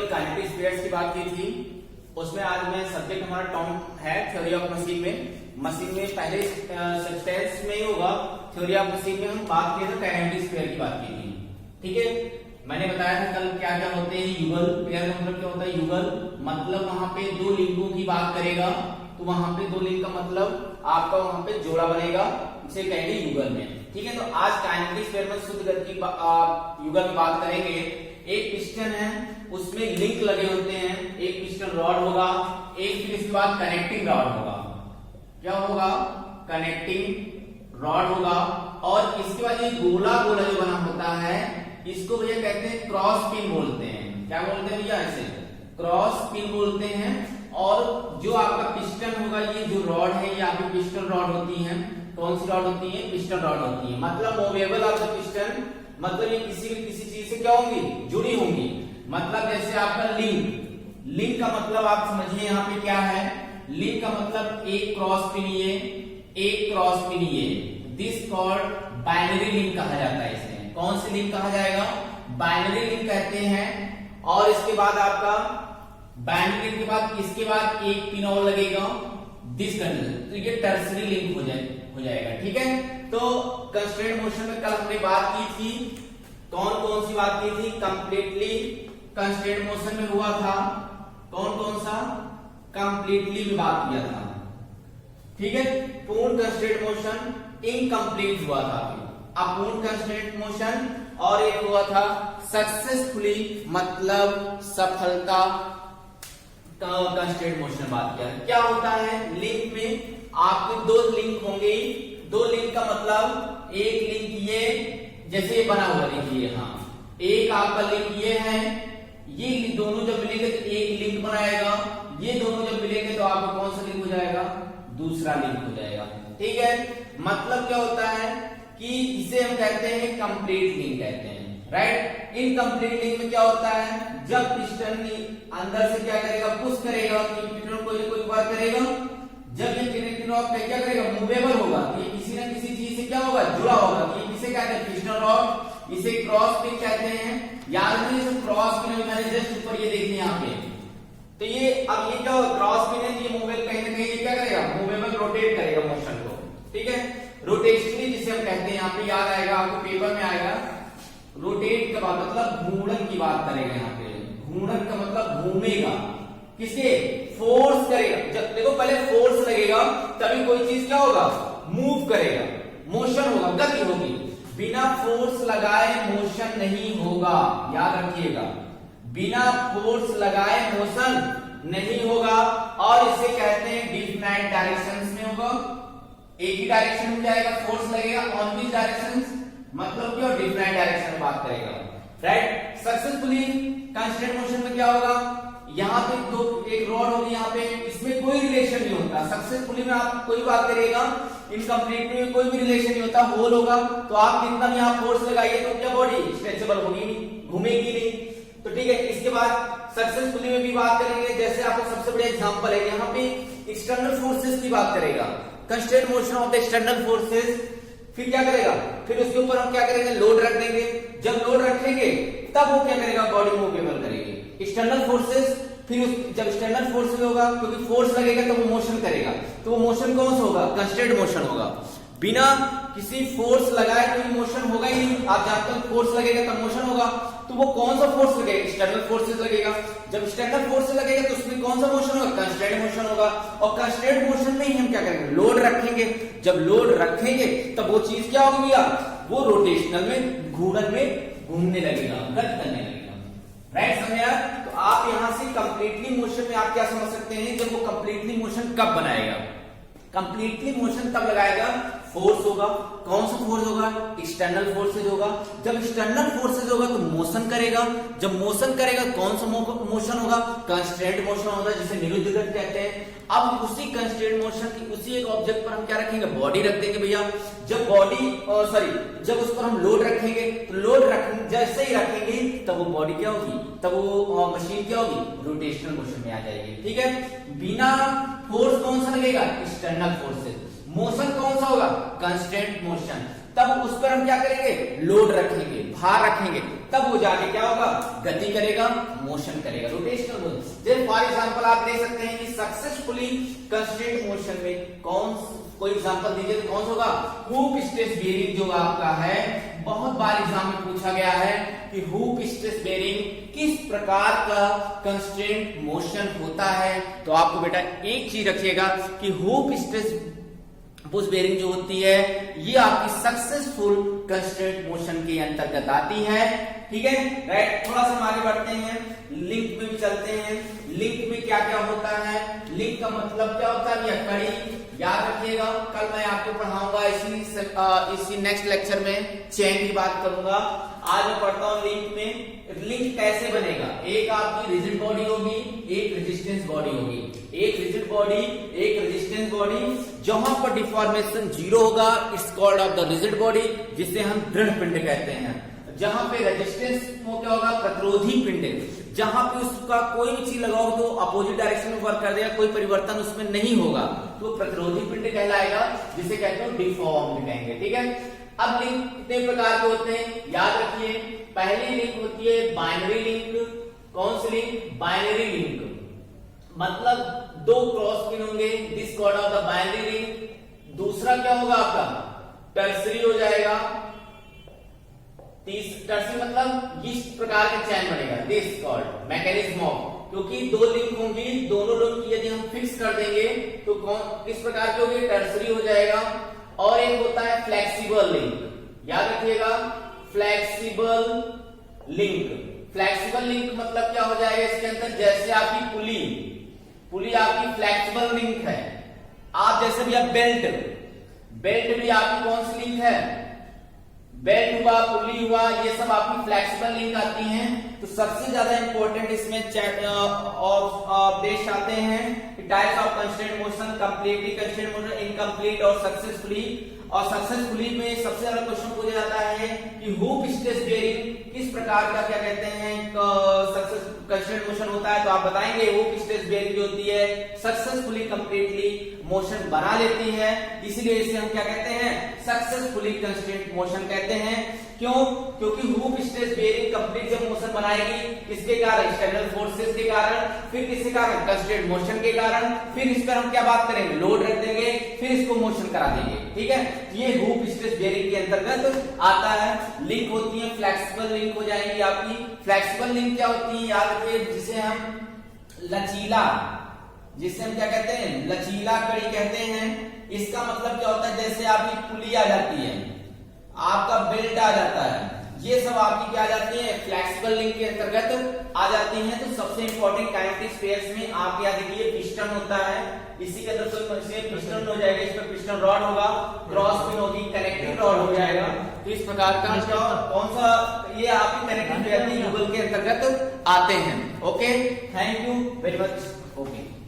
Kinetic spheres की बात की थी, उसमें आज मैं सब्जेक्ट हमारा टॉम है थ्योरी ऑफ मशीन में पहले सब्सटेंस में ही होगा। थ्योरी ऑफ मशीन में हम बात किए थे काइनेटिक स्फीयर की बात की थी, ठीक है। मैंने बताया था कल क्या क्या होते हैं युगल। पेयर का मतलब क्या होता है युगल, मतलब वहां पे दो लिंकों की बात करेगा, तो वहां पे दो लिंक का मतलब आपका वहां पे जोड़ा बनेगा, इसे कहेंगे युगल में, ठीक है। तो आज काइनेटिक स्फीयर में शुद्ध गति युगल की बात करेंगे। एक पिस्टन है, उसमें लिंक लगे होते हैं, एक पिस्टन रॉड होगा, एक फिर इसके बाद कनेक्टिंग रॉड होगा। क्या होगा? कनेक्टिंग रॉड होगा। और इसके बाद ये गोला गोला जो बना होता है इसको भैया कहते हैं क्रॉस पिन बोलते हैं। क्या बोलते हैं भैया? ऐसे क्रॉस पिन बोलते हैं। और जो आपका पिस्टन होगा, ये जो रॉड है ये आपकी पिस्टन रॉड होती है। कौन सी रॉड होती है? पिस्टन रॉड होती है। मतलब मूवेबल ऑफ द पिस्टन, मतलब ये किसी भी किसी चीज से क्या होंगी? जुड़ी होंगी। मतलब जैसे आपका लिंक का मतलब आप समझिए यहाँ पे क्या है। लिंक का मतलब एक क्रॉस पिन ये, एक क्रॉस पिन ये, दिस कॉल्ड बाइनरी लिंक कहा जाता है। इसे कौन सी लिंक कहा जाएगा? बाइनरी लिंक कहते हैं। और इसके बाद आपका बाइनरी लिंक के बाद इसके बाद एक पिन और लगेगा, दिस कंडीशन, तो ये टर्सरी लिंक हो जाएगा, ठीक है। तो कंस्ट्रेंट मोशन में कल हमने बात की थी, कौन कौन सी बात की थी? कंप्लीटली कंस्ट्रेंट मोशन में हुआ था, कौन कौन सा? कंप्लीटली में बात किया था, ठीक है। पूर्ण कंस्ट्रेंट मोशन इनकम्प्लीट हुआ था, अपूर्ण कंस्ट्रेंट मोशन, और एक हुआ था सक्सेसफुली, मतलब सफलता कंस्ट्रेंट मोशन बात किया। क्या होता है? लिंक में आपके दो लिंक होंगे। दो लिंक का मतलब एक लिंक ये जैसे ये बना हुआ देखिए, हाँ, एक आपका लिंक ये है, ये दोनों जब मिलेंगे तो एक लिंक बनाएगा, ये दोनों जब मिलेंगे तो आपका कौन सा लिंक हो जाएगा? दूसरा लिंक हो जाएगा, ठीक है। मतलब क्या होता है कि इसे हम कहते हैं कंप्लीट लिंक कहते हैं, राइट। इनकम्प्लीट लिंक में क्या होता है? जब पिस्टन अंदर से क्या करेगा? पुश करेगा, पिस्टन कोई ना कोई बात करेगा, जब ये कनेक्टिंग रॉड क्या करेगा? मूवेबल होगा, ये किसी ना किसी चीज से क्या होगा? जुड़ा होगा। ये किसे कहते हैं? पिस्टन रॉड, इसे क्रॉस पिन कहते हैं। याद रखिए क्रॉस पिन मैंने जस्ट ऊपर ये देखिए यहाँ पे, तो ये अब ये क्या होगा? क्रॉस पिन है, ये मूवेबल कहीं ना कहीं ये क्या करेगा? मूवेबल रोटेट करेगा मोशन को, ठीक है। रोटेशनली जिसे हम कहते हैं, यहाँ पे याद आएगा आपको, पेपर में आएगा। रोटेट का मतलब घूर्णन की बात करेगा यहाँ पे। घूर्णन का मतलब घूमेगा, किसके? फोर्स करेगा। जब देखो पहले फोर्स लगेगा तभी कोई चीज क्या होगा? मूव करेगा, मोशन होगा, गति होगी। बिना फोर्स लगाए मोशन नहीं होगा, याद रखिएगा। बिना फोर्स लगाए मोशन नहीं होगा। और इसे कहते हैं डिफिनाइट डायरेक्शंस में होगा, एक ही डायरेक्शन में जाएगा, फोर्स लगेगा ऑन विच डायरेक्शंस, मतलब क्या? डिफिनाइट डायरेक्शन में बात करेगा, राइट। सक्सेसफुली कंस्ट्रेंट मोशन में क्या होगा? यहाँ पे दो एक रॉड होगी, यहाँ पे इसमें कोई रिलेशन नहीं होता। सक्सेसफुली में आप कोई बात करिएगा, इनकम्प्लीट में कोई भी रिलेशन नहीं होता, होल होगा। तो आप कितना भी यहाँ फोर्स लगाइए तो क्या बॉडी स्ट्रेचेबल होगी नहीं, घूमेगी नहीं, तो ठीक है। इसके बाद सक्सेसफुली में भी बात करेंगे। जैसे आपको सबसे बड़ा एग्जांपल है यहाँ पे एक्सटर्नल फोर्सेस की बात करेगा, constraint motion of the external forces. फिर क्या करेगा? फिर उसके ऊपर हम क्या करेंगे? लोड रख देंगे। जब लोड रखेंगे तब वो क्या करेगा? बॉडी मूवेबल करेगी। एक्सटर्नल फोर्सेस, फिर जब एक्सटर्नल फोर्स होगा, क्योंकि फोर्स लगेगा तो वो मोशन करेगा, तो वो मोशन कौन सा होगा? कंस्ट्रेंट मोशन होगा। बिना किसी फोर्स लगाए कोई मोशन होगा ही नहीं। आप जब तक फोर्स लगेगा तब मोशन होगा, तो वो कौन सा फोर्स लगेगा? एक्सटर्नल फोर्सेस लगेगा। जब एक्सटर्नल फोर्स लगेगा तो उसमें कौन सा मोशन होगा? कंस्ट्रेंट मोशन होगा। और कंस्ट्रेंट मोशन में ही हम क्या करेंगे? लोड रखेंगे। जब लोड रखेंगे तब वो चीज क्या होगी भैया? वो रोटेशनल में, घूर्णन में घूमने लगेगा, गति करने लगेगा, राइट। समझ आया? तो आप यहां से कंप्लीटली मोशन में आप क्या समझ सकते हैं? जब वो कंप्लीटली मोशन कब बनाएगा? कंप्लीटली मोशन तब लगाएगा, फोर्स होगा। कौन सा फोर्स होगा? एक्सटर्नल फोर्सेज होगा। जब एक्सटर्नल फोर्सेज होगा तो मोशन करेगा। जब मोशन करेगा कौन सा मोशन होगा? कंस्ट्रेंट मोशन होगा, जिसे विरुद्ध गति कहते हैं। अब उसी कंस्ट्रेंट मोशन की उसी एक ऑब्जेक्ट पर हम क्या रखेंगे? बॉडी रख देंगे भैया। जब जब उस पर हम लोड रखेंगे तो लोड जैसे ही रखेंगे तब वो बॉडी क्या होगी? तब वो मशीन क्या होगी? रोटेशनल मोशन में आ जाएगी, ठीक है। बिना फोर्स कौन सा लगेगा? External forces. मोशन कौन सा होगा? Constraint motion. तब उस पर हम क्या करेंगे, लोड रखेंगे, भार रखेंगे, तब वो जाके क्या होगा, गति करेगा, मोशन करेगा, रोटेशनल मोशन। जैसे फॉर एग्जांपल आप देख सकते हैं कि सक्सेसफुली कंस्ट्रेंट मोशन में कोई एग्जांपल दीजिए तो कौन सा होगा, हुक स्ट्रेस बेरिंग जो आपका है, बहुत बार एग्जाम में पूछा गया है कि हुक स्ट्रेस बेरिंग किस प्रकार का कंस्ट्रेंट मोशन होता है। तो आपको बेटा एक चीज रखिएगा कि हुक स्ट्रेस पुश बेरिंग जो होती है ये आपकी सक्सेसफुल कंस्ट्रेंट मोशन के अंतर्गत आती है। ठीक है, राइट। थोड़ा सा हम आगे बढ़ते हैं, लिंक में भी चलते हैं। लिंक में क्या क्या होता है, लिंक का मतलब क्या होता है, यह कड़ी, याद रखिएगा। कल मैं आपको पढ़ाऊंगा इसी नेक्स्ट लेक्चर में चेन की बात करूंगा। आज मैं पढ़ता हूं लिंक में। लिंक कैसे बनेगा, एक आपकी रिजिड बॉडी होगी, एक रेजिस्टेंस बॉडी होगी, एक रिजिड बॉडी, एक रेजिस्टेंस बॉडी। जहां पर डिफॉर्मेशन जीरो होगा it's called off the rigid body, जिसे हम दृढ़ पिंड कहते हैं। जहां पे रेजिस्टेंस में क्या होगा, प्रतिरोधी पिंड। जहां पे उसका कोई भी चीज लगाओ तो अपोजिट डायरेक्शन में वर्क कर देगा, कोई परिवर्तन उसमें नहीं होगा, तो प्रतिरोधी पिंड कहलाएगा, जिसे कहते हैं डिफॉर्म्ड कहेंगे। ठीक है, अब लिंक कितने प्रकार के होते हैं याद रखिए। पहली लिंक होती है बाइनरी लिंक। कौन सी लिंक, बाइनरी लिंक, मतलब दो क्रॉस पिन होंगे, this called off the binary link. दूसरा क्या होगा आपका, टर्सरी हो जाएगा। टर्सरी मतलब इस प्रकार का चैन बनेगा, दिस कॉल्ड मैकेनिज्म ऑफ, क्योंकि दो लिंक होंगी, दोनों लिंक यदि हम फिक्स कर देंगे तो कौन किस प्रकार की होगी, टर्सरी हो जाएगा। और एक होता है फ्लेक्सिबल लिंक, याद रखिएगा, फ्लेक्सिबल लिंक। फ्लेक्सिबल लिंक मतलब क्या हो जाएगा इसके अंदर, जैसे आपकी पुली आपकी फ्लेक्सिबल लिंक है। आप जैसे भी आप बेल्ट भी आपकी कौन सी लिंक है, बेल्ट हुआ, पुली हुआ, ये सब आपकी फ्लेक्सिबल लिंक आती हैं। तो सबसे ज्यादा इंपॉर्टेंट इसमें अपडेट्स आते हैं, types of constraint motion, completely constraint motion, incomplete और सक्सेसफुली। और सक्सेसफुली में सबसे ज्यादा क्वेश्चन पूछा जाता है कि हुक स्ट्रेस बेरिंग किस प्रकार का क्या कहते हैं सक्सेस कंस्ट्रेंट मोशन होता है। तो आप बताएंगे हुक स्ट्रेस बेरिंग जो होती है सक्सेसफुली कंप्लीटली मोशन बना लेती है, इसीलिए इसे हम क्या कहते हैं, सक्सेसफुली कंस्ट्रेंट मोशन कहते हैं। क्यों, क्योंकि हुक स्ट्रेस बेरिंग कंप्लीट जब मोशन बनाएगी किसके कारण, एक्सटर्नल फोर्सेस के कारण, फिर किसके कारण, कंस्ट्रेंट मोशन के कारण, फिर इस पर हम क्या बात करेंगे, लोड रख देंगे, फिर इसको मोशन करा देंगे। ठीक है, ये हुक स्ट्रेस बेरिंग के अंतर्गत आता है। लिंक होती है फ्लेक्सिबल लिंक हो जाएगी आपकी। फ्लेक्सिबल लिंक क्या होती है याद रखिए, जिसे हम लचीला, जिसे हम क्या कहते हैं, लचीला कड़ी कहते हैं। इसका मतलब क्या होता है, जैसे आपकी पुली आ जाती है, आपका बेल्ट आ जाता है, ये सब आपकी क्या आ जाती है, फ्लेक्सिबल लिंक के अंतर्गत आ जाती हैं। तो सबसे इंपॉर्टेंट काइनेटिक स्पेयर्स में आप याद रखिए पिस्टन होता है, इसी के अंदर कोई पिस्टन हो जाएगा, इस पर पिस्टन रॉड होगा, क्रॉस पिन होगी, कनेक्टिंग रॉड हो जाएगा। तो इस प्रकार का कौन सा, ये आपकी कनेक्टिंग युगल के अंतर्गत आते हैं। Okay, thank you very much. Okay.